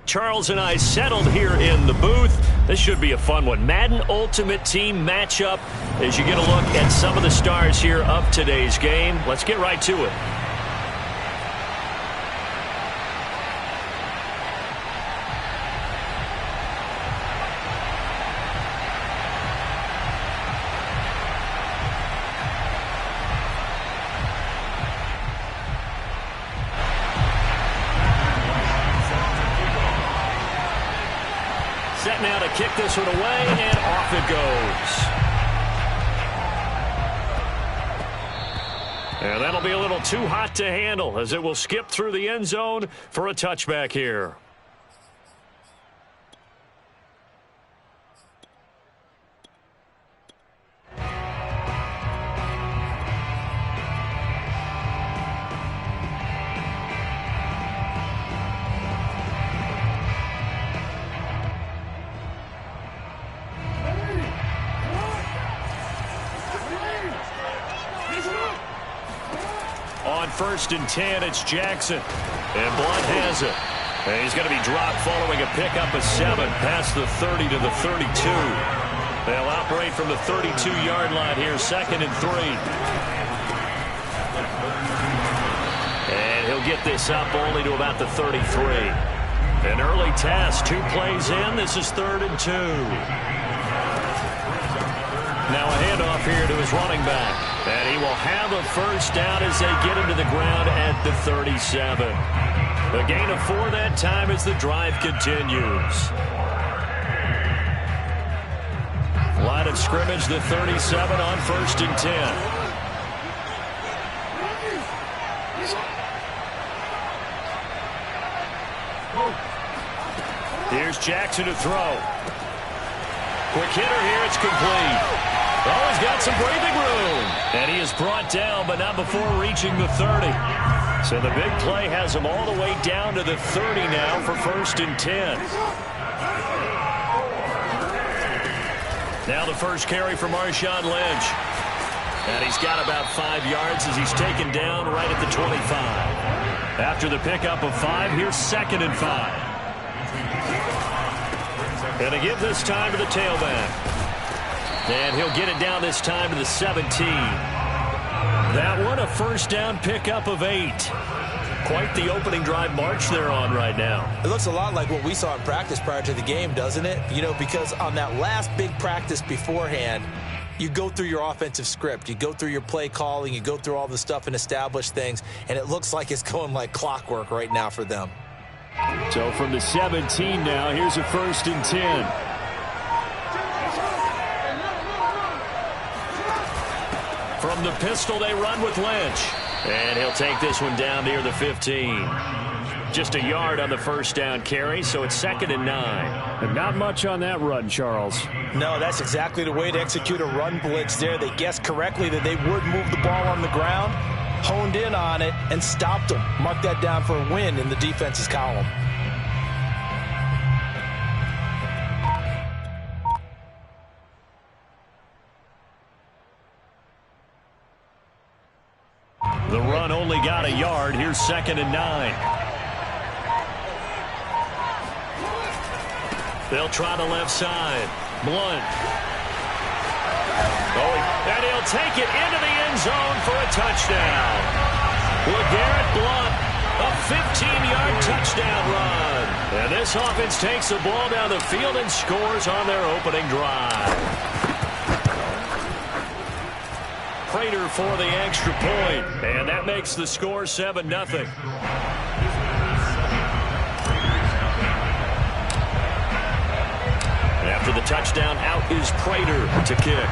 Charles and I settled here in the booth. This should be a fun one. Madden Ultimate Team matchup as you get a look at some of the stars here of today's game. Let's get right to it. Set now to kick this one away, and off it goes. And that'll be a little too hot to handle as it will skip through the end zone for a touchback here. On 1st and 10, it's Jackson. And Blunt has it. And he's going to be dropped following a pickup of 7 past the 30 to the 32. They'll operate from the 32-yard line here, 2nd and 3. And he'll get this up only to about the 33. An early test, 2 plays in. This is 3rd and 2. Now a handoff here to his running back. And he will have a first down as they get him to the ground at the 37. A gain of 4 that time as the drive continues. Line of scrimmage, the 37 on 1st and 10. Here's Jackson to throw. Quick hitter here, it's complete. Oh, he's got some breathing room. And he is brought down, but not before reaching the 30. So the big play has him all the way down to the 30 now for 1st and 10. Now the first carry for Marshawn Lynch. And he's got about 5 yards as he's taken down right at the 25. After the pickup of 5, here's 2nd and 5. Going to give this time to the tailback. And he'll get it down this time to the 17. That one, a first down pickup of 8. Quite the opening drive march they're on right now. It looks a lot like what we saw in practice prior to the game, doesn't it? You know, because on that last big practice beforehand, you go through your offensive script. You go through your play calling. You go through all the stuff and establish things. And it looks like it's going like clockwork right now for them. So from the 17 now, here's a 1st and 10. From the pistol, they run with Lynch. And he'll take this one down near the 15. Just a yard on the first down carry, so it's 2nd and 9. And not much on that run, Charles. No, that's exactly the way to execute a run blitz there. They guessed correctly that they would move the ball on the ground, honed in on it, and stopped them. Mark that down for a win in the defense's column. The run only got a yard. Here's 2nd and 9. They'll try the left side. Blunt. Oh, and he'll take it into the end zone for a touchdown. LeGarrette Blunt, a 15-yard touchdown run. And this offense takes the ball down the field and scores on their opening drive. Prater for the extra point, and that makes the score 7-0. After the touchdown, out is Prater to kick.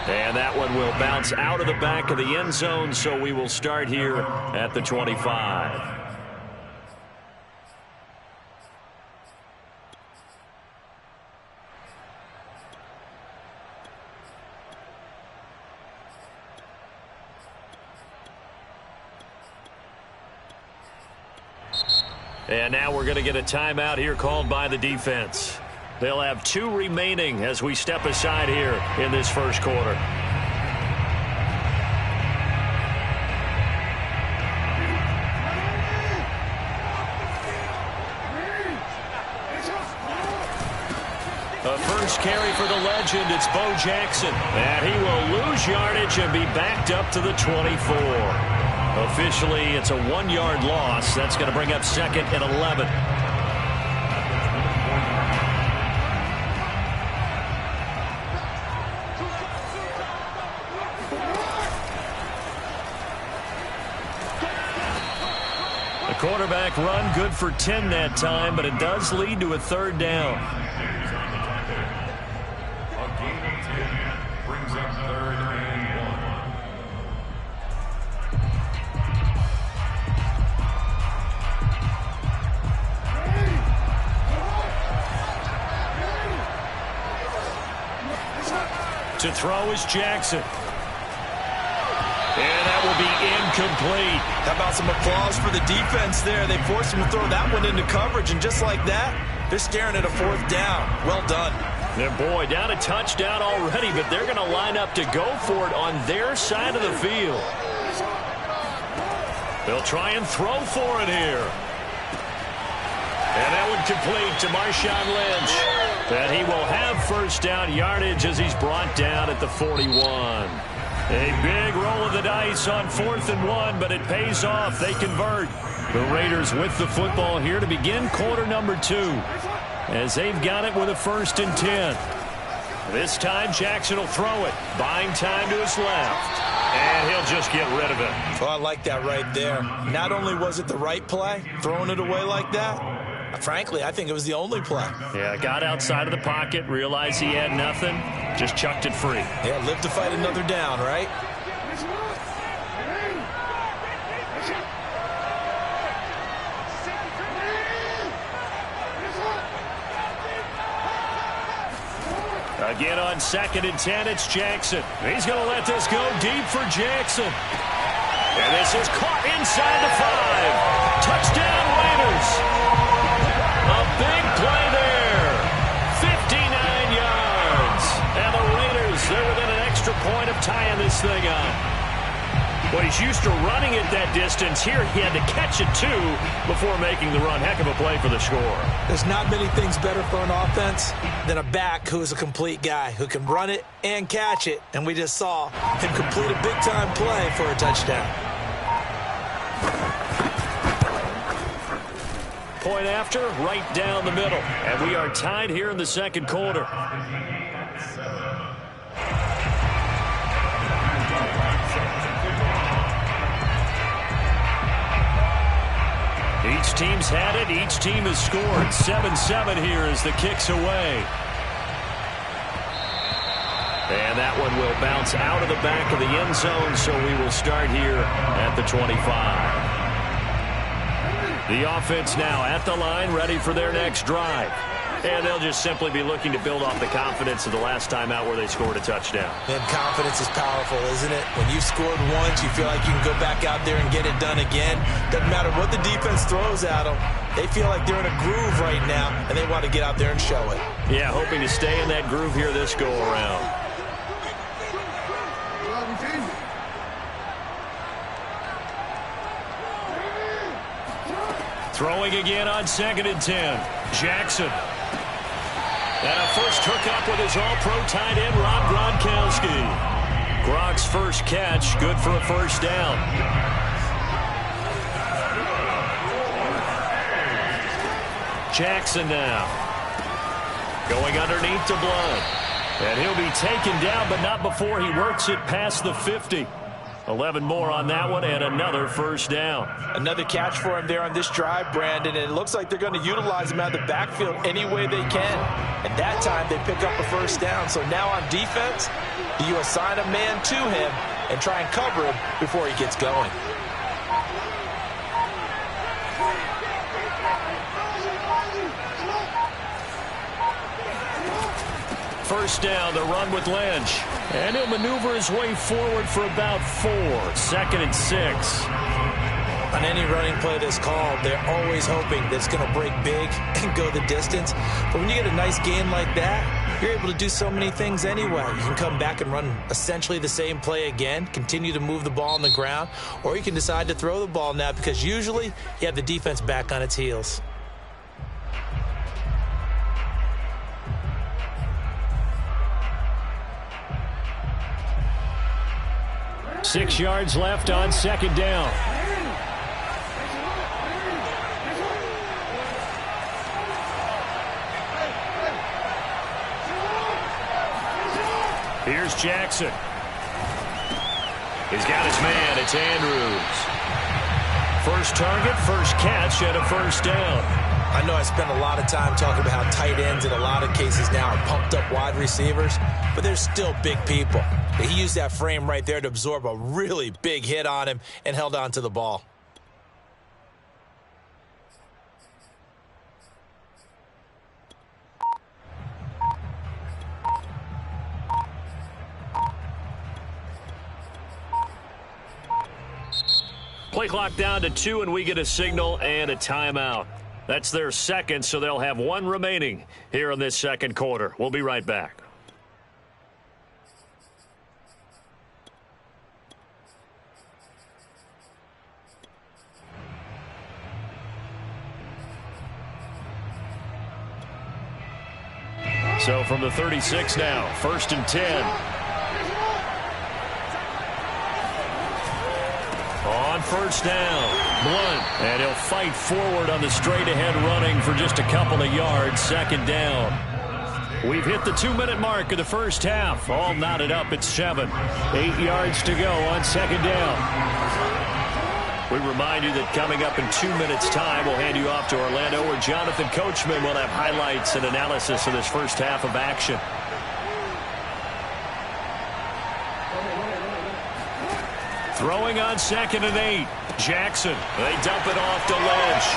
And that one will bounce out of the back of the end zone, so we will start here at the 25. And now we're going to get a timeout here called by the defense. They'll have 2 remaining as we step aside here in this first quarter. A first carry for the legend. It's Bo Jackson. And he will lose yardage and be backed up to the 24. Officially, it's a 1-yard loss. That's going to bring up 2nd and 11. The quarterback run good for 10 that time, but it does lead to a 3rd down. A gain of 10 brings up 3rd and 1. To throw is Jackson. And that will be incomplete. How about some applause for the defense there? They forced him to throw that one into coverage, and just like that, they're staring at a 4th down. Well done. And boy, down a touchdown already, but they're going to line up to go for it on their side of the field. They'll try and throw for it here. And that one complete to Marshawn Lynch. And he will have 1st down yardage as he's brought down at the 41. A big roll of the dice on 4th and 1, but it pays off. They convert. The Raiders with the football here to begin quarter number 2, as they've got it with a 1st and 10. This time Jackson will throw it, buying time to his left, and he'll just get rid of it. Oh, I like that right there. Not only was it the right play, throwing it away like that, frankly, I think it was the only play. Yeah, got outside of the pocket, realized he had nothing, just chucked it free. Yeah, live to fight another down, right? Again on 2nd and 10, it's Jackson. He's going to let this go deep for Jackson. And this is caught inside the 5. Touchdown, Raiders. A big play there. 59 yards. And the Raiders, they're within an extra point of tying this thing up. Well, he's used to running it that distance. Here he had to catch it, too, before making the run. Heck of a play for the score. There's not many things better for an offense than a back who is a complete guy, who can run it and catch it. And we just saw him complete a big-time play for a touchdown. Point after, right down the middle. And we are tied here in the 2nd quarter. Each team's had it. Each team has scored. 7-7 here as the kick's away. And that one will bounce out of the back of the end zone, so we will start here at the 25. The offense now at the line, ready for their next drive. And they'll just simply be looking to build off the confidence of the last time out where they scored a touchdown. And confidence is powerful, isn't it? When you've scored once, you feel like you can go back out there and get it done again. Doesn't matter what the defense throws at them. They feel like they're in a groove right now, and they want to get out there and show it. Yeah, hoping to stay in that groove here this go-around. Throwing again on 2nd and 10. Jackson. And a first hookup with his all-pro tight end, Rob Gronkowski. Gronk's first catch, good for a 1st down. Jackson now. Going underneath to Blood. And he'll be taken down, but not before he works it past the 50. 11 more on that one, and another 1st down. Another catch for him there on this drive, Brandon, and it looks like they're going to utilize him out of the backfield any way they can. And that time, they pick up a 1st down. So now on defense, you assign a man to him and try and cover him before he gets going. First down, the run with Lynch. And he'll maneuver his way forward for about 4. 2nd and 6. On any running play that's called, they're always hoping that it's going to break big and go the distance. But when you get a nice gain like that, you're able to do so many things anyway. You can come back and run essentially the same play again, continue to move the ball on the ground, or you can decide to throw the ball now because usually you have the defense back on its heels. 6 yards left on second down. Here's Jackson. He's got his man. It's Andrews. First target, first catch, and a first down. I know I spent a lot of time talking about how tight ends in a lot of cases now are pumped up wide receivers, but they're still big people. He used that frame right there to absorb a really big hit on him and held on to the ball. Play clock down to 2, and we get a signal and a timeout. That's their second, so they'll have 1 remaining here in this second quarter. We'll be right back. So from the 36 now, 1st and 10. On first down, Blunt, and he'll fight forward on the straight-ahead running for just a couple of yards, second down. We've hit the 2-minute mark of the first half. All knotted up at 7. 8 yards to go on second down. We remind you that coming up in 2 minutes' time, we'll hand you off to Orlando, where Jonathan Coachman will have highlights and analysis of this first half of action. Throwing on 2nd and 8. Jackson. They dump it off to Lynch.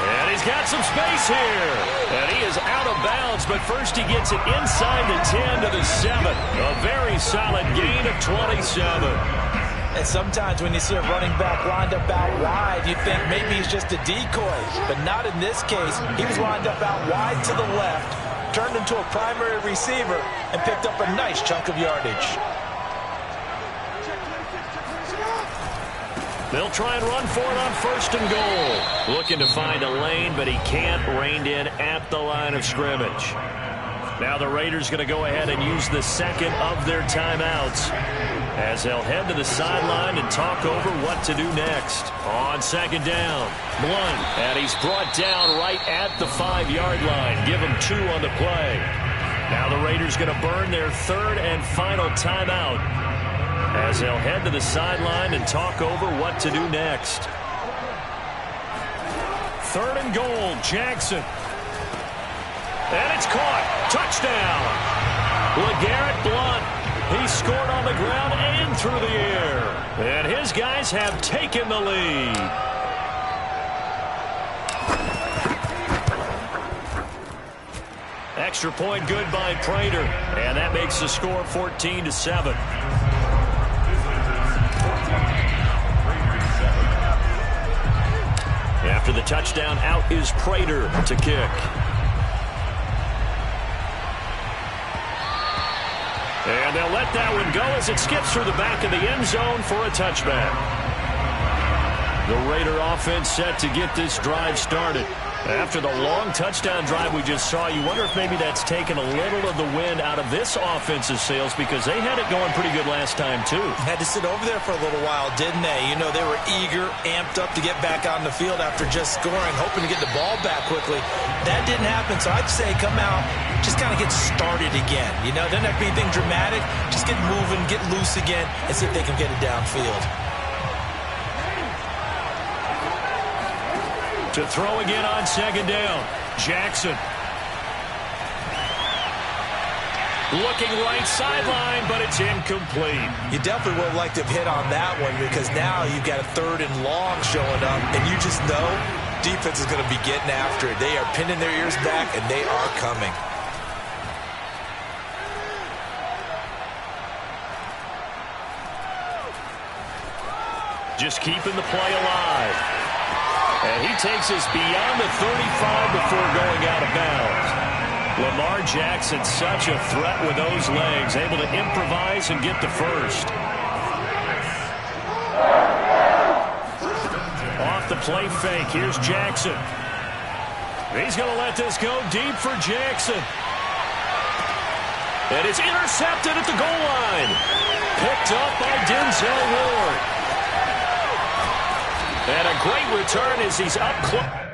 And he's got some space here. And he is out of bounds, but first he gets it inside the 10 to the 7. A very solid gain of 27. And sometimes when you see a running back lined up out wide, you think maybe he's just a decoy. But not in this case. He was lined up out wide to the left, turned into a primary receiver, and picked up a nice chunk of yardage. They'll try and run for it on 1st and goal. Looking to find a lane, but he can't. Reined in at the line of scrimmage. Now the Raiders going to go ahead and use the second of their timeouts as they'll head to the sideline and talk over what to do next. On 2nd down, Blunt, and he's brought down right at the 5-yard line. Give him 2 on the play. Now the Raiders going to burn their 3rd and final timeout as they'll head to the sideline and talk over what to do next. 3rd and goal, Jackson. And it's caught. Touchdown. LeGarrette Blunt. He scored on the ground and through the air. And his guys have taken the lead. Extra point good by Prater. And that makes the score 14-7. After the touchdown, out is Prater to kick. And they'll let that one go as it skips through the back of the end zone for a touchback. The Raider offense set to get this drive started. After the long touchdown drive we just saw, you wonder if maybe that's taken a little of the wind out of this offense's sails, because they had it going pretty good last time, too. Had to sit over there for a little while, didn't they? You know, they were eager, amped up to get back on the field after just scoring, hoping to get the ball back quickly. That didn't happen, so I'd say come out, just kind of get started again. You know, doesn't have to be anything dramatic. Just get moving, get loose again, and see if they can get it downfield. To throw again on 2nd down, Jackson. Looking right sideline, but it's incomplete. You definitely would have liked to have hit on that one, because now you've got a 3rd and long showing up, and you just know defense is going to be getting after it. They are pinning their ears back, and they are coming. Just keeping the play alive. And he takes us beyond the 35 before going out of bounds. Lamar Jackson, such a threat with those legs, able to improvise and get the first. Off the play fake, here's Jackson. He's going to let this go deep for Jackson. And it's intercepted at the goal line. Picked up by Denzel Ward. And a great return as he's up close.